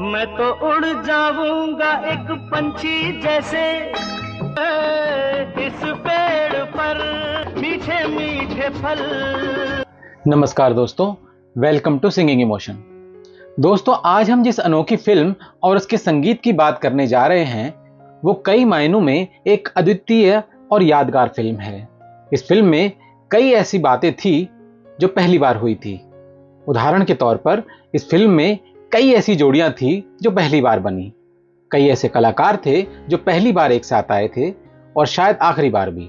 मैं तो उड़ जाऊंगा एक पंछी जैसे इस पेड़ पर मीठे मीठे फल। नमस्कार दोस्तों, वेलकम टू सिंगिंग इमोशन। दोस्तों, आज हम जिस अनोखी फिल्म और उसके संगीत की बात करने जा रहे हैं वो कई मायनों में एक अद्वितीय और यादगार फिल्म है। इस फिल्म में कई ऐसी बातें थी जो पहली बार हुई थी। उदाहरण के तौर पर इस फिल्म में कई ऐसी जोड़ियां थी जो पहली बार बनी, कई ऐसे कलाकार थे जो पहली बार एक साथ आए थे और शायद आखिरी बार भी।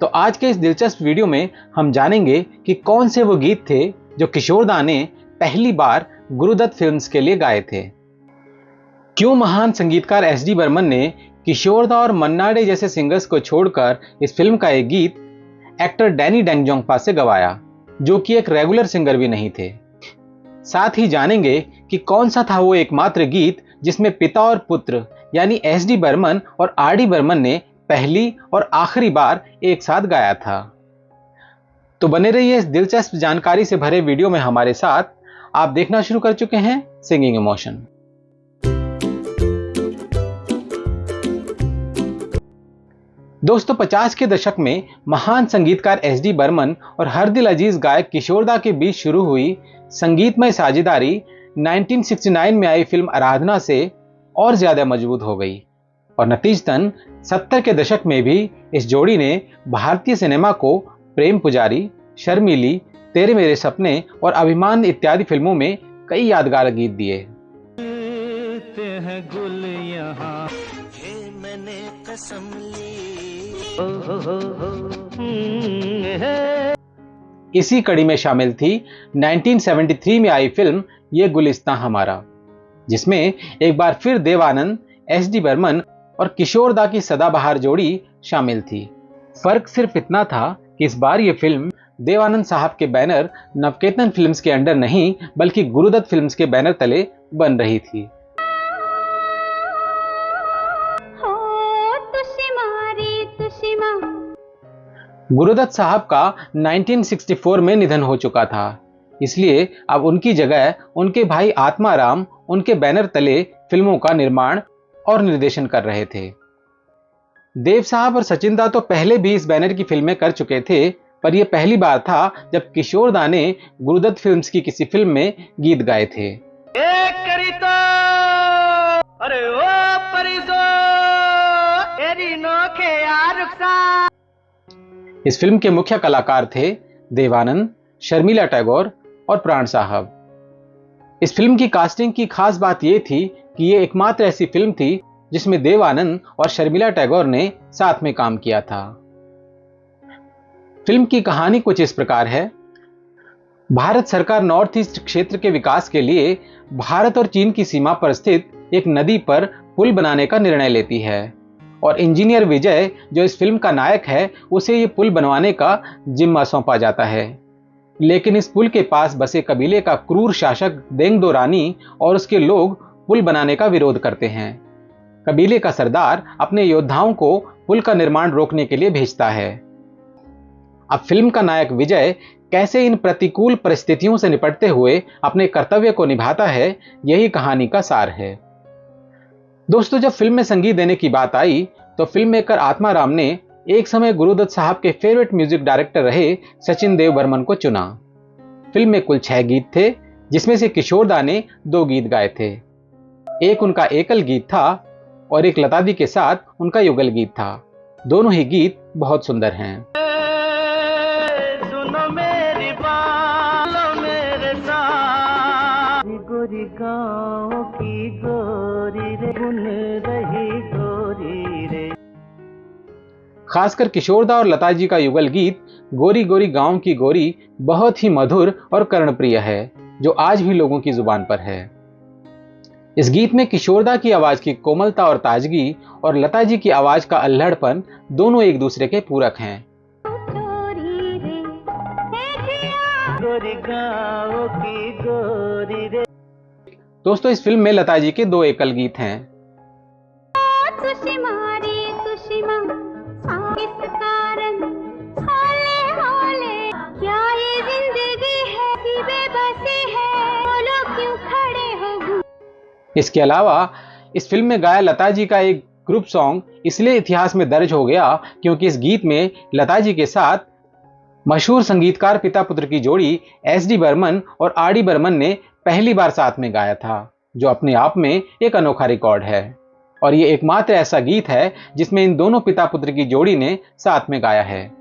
तो आज के इस दिलचस्प वीडियो में हम जानेंगे कि कौन से वो गीत थे जो किशोर दा ने पहली बार गुरुदत्त फिल्म्स के लिए गाए थे। क्यों महान संगीतकार एस डी बर्मन ने किशोर दा और मन्ना डे जैसे सिंगर्स को छोड़कर इस फिल्म का एक गीत एक्टर डैनी डेंगजोंगपा से गवाया, जो कि एक रेगुलर सिंगर भी नहीं थे। साथ ही जानेंगे कि कौन सा था वो एकमात्र गीत जिसमें पिता और पुत्र यानी एस डी बर्मन और आर डी बर्मन ने पहली और आखिरी बार एक साथ गाया था। तो बने रहिए इस दिलचस्प जानकारी से भरे वीडियो में हमारे साथ। आप देखना शुरू कर चुके हैं सिंगिंग इमोशन। दोस्तों, 50 के दशक में महान संगीतकार एस डी बर्मन और हर दिल अजीज गायक किशोर दा के बीच शुरू हुई संगीतमय साझेदारी 1969 में आई फिल्म आराधना से और ज्यादा मजबूत हो गई और नतीजतन 70 के दशक में भी इस जोड़ी ने भारतीय सिनेमा को प्रेम पुजारी, शर्मीली, तेरे मेरे सपने और अभिमान इत्यादि फिल्मों में कई यादगार गीत दिए। हैं गुल यहाँ मैंने कसम ली। इसी कड़ी में शामिल थी 1973 में आई फिल्म ये गुलिस्तां हमारा, जिसमें एक बार फिर देव आनंद, एस डी बर्मन और किशोर दा की सदाबहार जोड़ी शामिल थी। फर्क सिर्फ इतना था कि इस बार ये फिल्म देव आनंद साहब के बैनर नवकेतन फिल्म्स के अंडर नहीं बल्कि गुरुदत्त फिल्म्स के बैनर तले बन रही थी। गुरुदत्त साहब का 1964 में निधन हो चुका था, इसलिए अब उनकी जगह उनके भाई आत्माराम उनके बैनर तले फिल्मों का निर्माण और निर्देशन कर रहे थे। देव साहब और सचिन दा तो पहले भी इस बैनर की फिल्में कर चुके थे, पर यह पहली बार था जब किशोर दा ने गुरुदत्त फिल्म्स की किसी फिल्म में गीत गाए थे। अरे ओ परिजो एरी नोखे यार सा। इस फिल्म के मुख्य कलाकार थे देवानंद, शर्मिला टैगोर और प्राण साहब। इस फिल्म की कास्टिंग की खास बात यह थी कि यह एकमात्र ऐसी फिल्म थी जिसमें देवानंद और शर्मिला टैगोर ने साथ में काम किया था। फिल्म की कहानी कुछ इस प्रकार है। भारत सरकार नॉर्थ ईस्ट क्षेत्र के विकास के लिए भारत और चीन की सीमा पर स्थित एक नदी पर पुल बनाने का निर्णय लेती है और इंजीनियर विजय, जो इस फिल्म का नायक है, उसे ये पुल बनवाने का जिम्मा सौंपा जाता है। लेकिन इस पुल के पास बसे कबीले का क्रूर शासक देंगदो रानी और उसके लोग पुल बनाने का विरोध करते हैं। कबीले का सरदार अपने योद्धाओं को पुल का निर्माण रोकने के लिए भेजता है। अब फिल्म का नायक विजय कैसे इन प्रतिकूल परिस्थितियों से निपटते हुए अपने कर्तव्य को निभाता है, यही कहानी का सार है। दोस्तों, जब फिल्म में संगीत देने की बात आई तो फिल्म मेकर आत्माराम ने एक समय गुरुदत्त साहब के फेवरेट म्यूजिक डायरेक्टर रहे सचिन देव बर्मन को चुना। फिल्म में कुल 6 गीत थे, जिसमें से किशोर दा ने 2 गीत गाए थे। एक उनका एकल गीत था और एक लता दी के साथ उनका युगल गीत था। दोनों ही गीत बहुत सुंदर हैं। सुनो मेरी बात, लो मेरे साथ, गोरी गाँव की गोरी रे, गुन रही गोरी रे। खासकर किशोर दा और लता जी का युगल गीत गोरी गोरी गांव की गोरी बहुत ही मधुर और कर्णप्रिय है, जो आज भी लोगों की जुबान पर है। इस गीत में किशोर दा की आवाज की कोमलता और ताजगी और लता जी की आवाज का अल्हड़पन दोनों एक दूसरे के पूरक हैं। दोस्तों, इस फिल्म में लता जी के 2 एकल गीत हैं। इसके अलावा इस फिल्म में गाया लता जी का एक ग्रुप सॉन्ग इसलिए इतिहास में दर्ज हो गया क्योंकि इस गीत में लता जी के साथ मशहूर संगीतकार पिता पुत्र की जोड़ी एस.डी. बर्मन और आर.डी. बर्मन ने पहली बार साथ में गाया था, जो अपने आप में एक अनोखा रिकॉर्ड है। और ये एकमात्र ऐसा गीत है जिसमें इन दोनों पिता पुत्र की जोड़ी ने साथ में गाया है।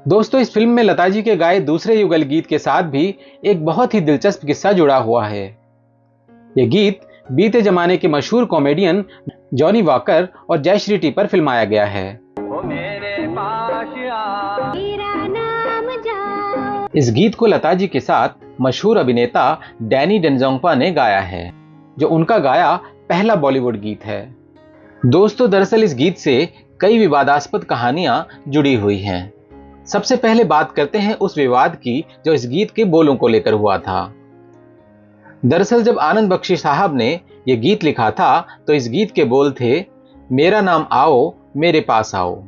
दोस्तों, इस फिल्म में लता जी के गाए दूसरे युगल गीत के साथ भी एक बहुत ही दिलचस्प किस्सा जुड़ा हुआ है। यह गीत बीते जमाने के मशहूर कॉमेडियन जॉनी वॉकर और जयश्री टी पर फिल्माया गया है। इस गीत को लता जी के साथ मशहूर अभिनेता डैनी डेंजोंगपा ने गाया है, जो उनका गाया पहला बॉलीवुड गीत है। दोस्तों, दरअसल इस गीत से कई विवादास्पद कहानियां जुड़ी हुई हैं। सबसे पहले बात करते हैं उस विवाद की जो इस गीत के बोलों को लेकर हुआ था। दरअसल जब आनंद बख्शी साहब ने यह गीत लिखा था तो इस गीत के बोल थे, मेरा नाम आओ मेरे पास आओ।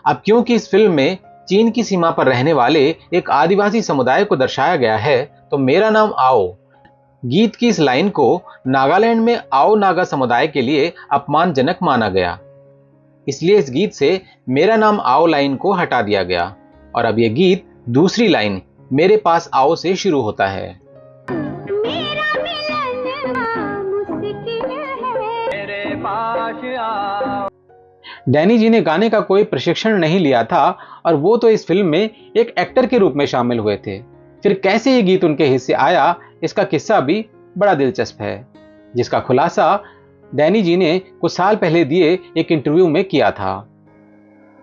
अब क्योंकि इस फिल्म में चीन की सीमा पर रहने वाले एक आदिवासी समुदाय को दर्शाया गया है, तो मेरा नाम आओ गीत की इस लाइन को नागालैंड में आओ नागा समुदाय के लिए अपमानजनक माना गया। इसलिए इस गीत से मेरा नाम आओ लाइन को हटा दिया गया और अब यह गीत दूसरी लाइन मेरे पास आओ से शुरू होता है। मेरा मेरे पास आओ। डैनी जी ने गाने का कोई प्रशिक्षण नहीं लिया था और वो तो इस फिल्म में एक एक्टर के रूप में शामिल हुए थे। फिर कैसे ये गीत उनके हिस्से आया, इसका किस्सा भी बड़ा दिलचस्प है, जिसका खुलासा डैनी जी ने कुछ साल पहले दिए एक इंटरव्यू में किया था।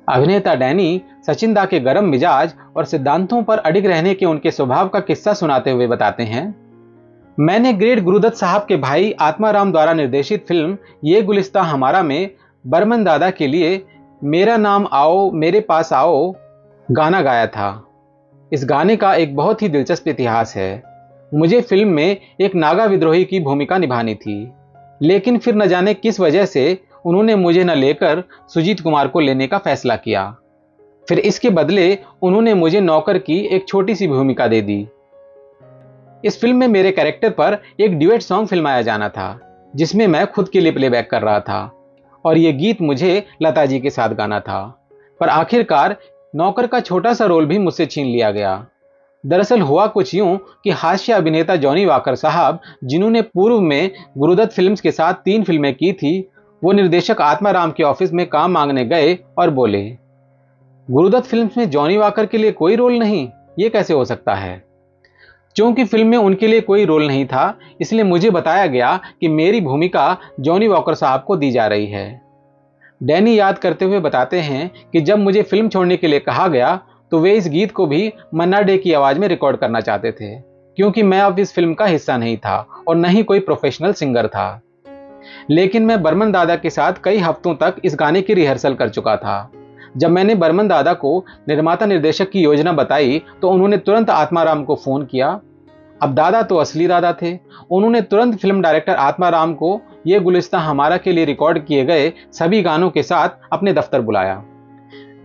अभिनेता डैनी सचिन दा के गरम मिजाज और सिद्धांतों पर अडिग रहने के उनके स्वभाव का किस्सा सुनाते हुए बताते हैं, मैंने ग्रेट गुरुदत्त साहब के भाई आत्माराम द्वारा निर्देशित फिल्म ये गुलिस्तां हमारा में बर्मन दादा के लिए मेरा नाम आओ मेरे पास आओ गाना गाया था। इस गाने का एक बहुत ही दिलचस्प इतिहास है। मुझे फिल्म में एक नागा विद्रोही की भूमिका निभानी थी, लेकिन फिर न जाने किस वजह से उन्होंने मुझे न लेकर सुजीत कुमार को लेने का फैसला किया। फिर इसके बदले उन्होंने मुझे नौकर की एक छोटी सी भूमिका दे दी। इस फिल्म में मेरे कैरेक्टर पर एक ड्यूएट सॉन्ग फिल्माया जाना था, जिसमें मैं खुद के लिए प्लेबैक कर रहा था और यह गीत मुझे लता जी के साथ गाना था। पर आखिरकार नौकर का छोटा सा रोल भी मुझसे छीन लिया गया। दरअसल हुआ कुछ यूं कि हास्य अभिनेता जॉनी वॉकर साहब, जिन्होंने पूर्व में गुरुदत्त फिल्म्स के साथ 3 फिल्में की थी, वो निर्देशक आत्माराम के ऑफिस में काम मांगने गए और बोले, गुरुदत्त फिल्म्स में जॉनी वॉकर के लिए कोई रोल नहीं, ये कैसे हो सकता है। चूंकि फिल्म में उनके लिए कोई रोल नहीं था, इसलिए मुझे बताया गया कि मेरी भूमिका जॉनी वॉकर साहब को दी जा रही है। डैनी याद करते हुए बताते हैं कि जब मुझे फिल्म छोड़ने के लिए कहा गया तो वे इस गीत को भी मन्ना डे की आवाज में रिकॉर्ड करना चाहते थे, क्योंकि मैं अब इस फिल्म का हिस्सा नहीं था और न ही कोई प्रोफेशनल सिंगर था। लेकिन मैं बर्मन दादा के साथ कई हफ्तों तक इस गाने की रिहर्सल कर चुका था। जब मैंने बर्मन दादा को निर्माता निर्देशक की योजना बताई तो उन्होंने तुरंत आत्माराम को फोन किया। अब दादा तो असली दादा थे। उन्होंने तुरंत फिल्म डायरेक्टर आत्माराम को ये गुलिस्तां हमारा के लिए रिकॉर्ड किए गए सभी गानों के साथ अपने दफ्तर बुलाया।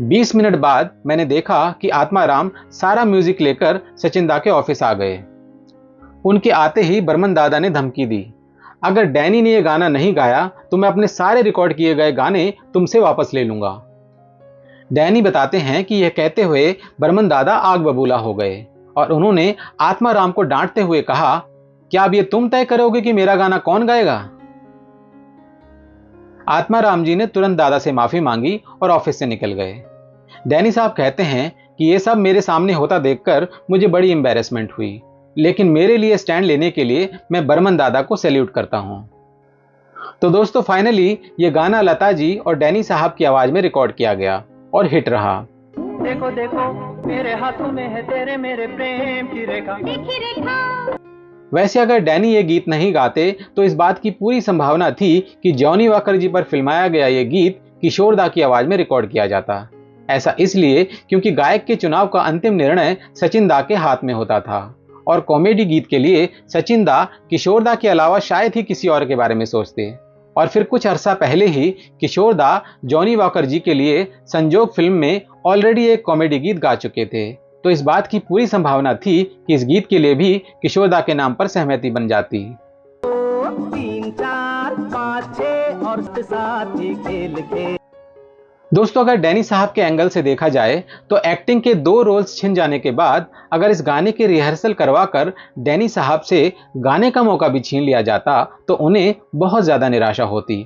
20 मिनट बाद मैंने देखा कि आत्माराम सारा म्यूजिक लेकर सचिन दा के ऑफिस आ गए। उनके आते ही बर्मन दादा ने धमकी दी, अगर डैनी ने यह गाना नहीं गाया तो मैं अपने सारे रिकॉर्ड किए गए गाने तुमसे वापस ले लूंगा। डैनी बताते हैं कि यह कहते हुए बर्मन दादा आग बबूला हो गए और उन्होंने आत्माराम को डांटते हुए कहा, क्या अब ये तुम तय करोगे कि मेरा गाना कौन गाएगा। आत्माराम जी ने तुरंत दादा से माफी मांगी और ऑफिस से निकल गए। डैनी साहब कहते हैं कि यह सब मेरे सामने होता देखकर मुझे बड़ी एम्बैरेसमेंट हुई, लेकिन मेरे लिए स्टैंड लेने के लिए मैं बर्मन दादा को सैल्यूट करता हूं। तो दोस्तों, फाइनली ये गाना लता जी और डैनी साहब की आवाज में रिकॉर्ड किया गया और हिट रहा। देखो देखो मेरे हाथों में है तेरे मेरे प्रेम की रेखा। वैसे अगर डैनी ये गीत नहीं गाते तो इस बात की पूरी संभावना थी कि जॉनी वॉकर जी पर फिल्माया गया ये गीत किशोर दा की आवाज में रिकॉर्ड किया जाता। ऐसा इसलिए क्योंकि गायक के चुनाव का अंतिम निर्णय सचिन दा के हाथ में होता था और कॉमेडी गीत के लिए सचिन दा किशोर दा के अलावा शायद ही किसी और के बारे में सोचते। और फिर कुछ अरसा पहले ही किशोर दा जॉनी वॉकर जी के लिए संजोग फिल्म में ऑलरेडी एक कॉमेडी गीत गा चुके थे। तो इस बात की पूरी संभावना थी कि इस गीत के लिए भी किशोर दा के नाम पर सहमति बन जाती। 3 4 5 6 और 7 ही खेल खेल। दोस्तों, अगर डैनी साहब के एंगल से देखा जाए तो एक्टिंग के 2 रोल्स छिन जाने के बाद अगर इस गाने की रिहर्सल करवाकर डैनी साहब से गाने का मौका भी छीन लिया जाता तो उन्हें बहुत ज्यादा निराशा होती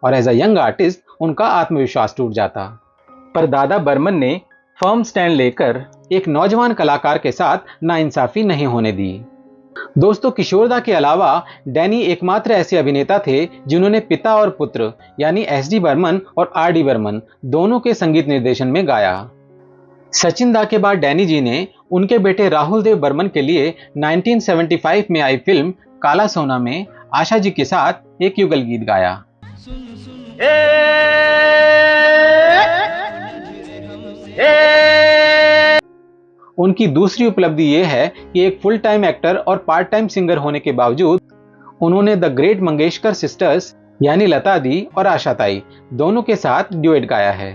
और एज अ यंग आर्टिस्ट उनका आत्मविश्वास टूट जाता। पर दादा बर्मन ने फर्म स्टैंड लेकर एक नौजवान कलाकार के साथ नाइंसाफी नहीं होने दी। दोस्तों, किशोर दा के अलावा डैनी एकमात्र ऐसे अभिनेता थे जिन्होंने पिता और पुत्र यानी एस.डी. बर्मन और आर.डी. बर्मन दोनों के संगीत निर्देशन में गाया। सचिन दा के बाद डैनी जी ने उनके बेटे राहुल देव बर्मन के लिए 1975 में आई फिल्म काला सोना में आशा जी के साथ एक युगल गीत गाया। उनकी दूसरी उपलब्धि यह है कि एक फुल टाइम एक्टर और पार्ट टाइम सिंगर होने के बावजूद उन्होंने द ग्रेट मंगेशकर सिस्टर्स यानी लता दी और आशा ताई दोनों के साथ ड्यूएट गाया है।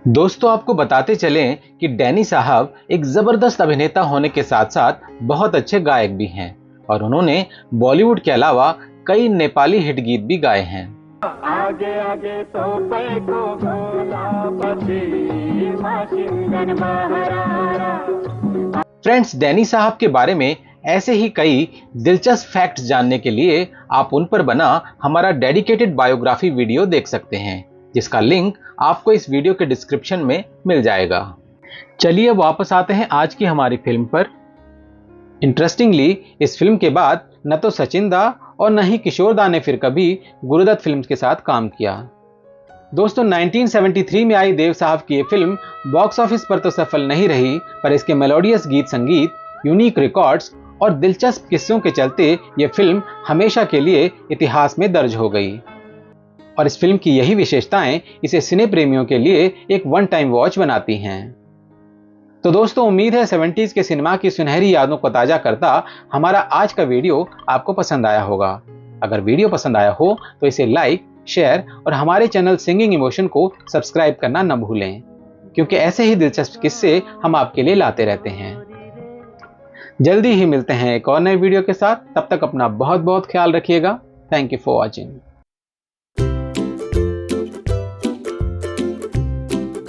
दोस्तों, आपको बताते चलें कि डैनी साहब एक जबरदस्त अभिनेता होने के साथ साथ बहुत अच्छे गायक भी हैं और उन्होंने बॉलीवुड के अलावा कई नेपाली हिट गीत भी गाए हैं। आगे आगे तो पैको भोला पति माशिंगन बहरारा। फ्रेंड्स, डैनी साहब के बारे में ऐसे ही कई दिलचस्प फैक्ट्स जानने के लिए आप उन पर बना हमारा डेडिकेटेड बायोग्राफी वीडियो देख सकते हैं, जिसका लिंक आपको इस वीडियो के डिस्क्रिप्शन में मिल जाएगा। चलिए वापस आते हैं आज की हमारी फिल्म पर। इंटरेस्टिंगली, इस फिल्म के बाद न तो सचिन दा और न ही किशोर दा ने फिर कभी गुरुदत्त फिल्म्स के साथ काम किया। दोस्तों, 1973 में आई देव साहब की ये फिल्म बॉक्स ऑफिस पर तो सफल नहीं रही, पर इसके मेलोडियस गीत संगीत, यूनिक रिकॉर्ड्स और दिलचस्प किस्सों के चलते ये फिल्म हमेशा के लिए इतिहास में दर्ज हो गई। और इस फिल्म की यही विशेषताएं इसे सिने प्रेमियों के लिए एक वन टाइम वॉच बनाती हैं। तो दोस्तों, उम्मीद है 70s के सिनेमा की सुनहरी यादों को ताजा करता हमारा आज का वीडियो आपको पसंद आया होगा। अगर वीडियो पसंद आया हो तो इसे लाइक, शेयर और हमारे चैनल सिंगिंग इमोशन को सब्सक्राइब करना न भूलें, क्योंकि ऐसे ही दिलचस्प किस्से हम आपके लिए लाते रहते हैं। जल्दी ही मिलते हैं एक और नए वीडियो के साथ। तब तक अपना बहुत बहुत ख्याल रखिएगा। Thank you for watching.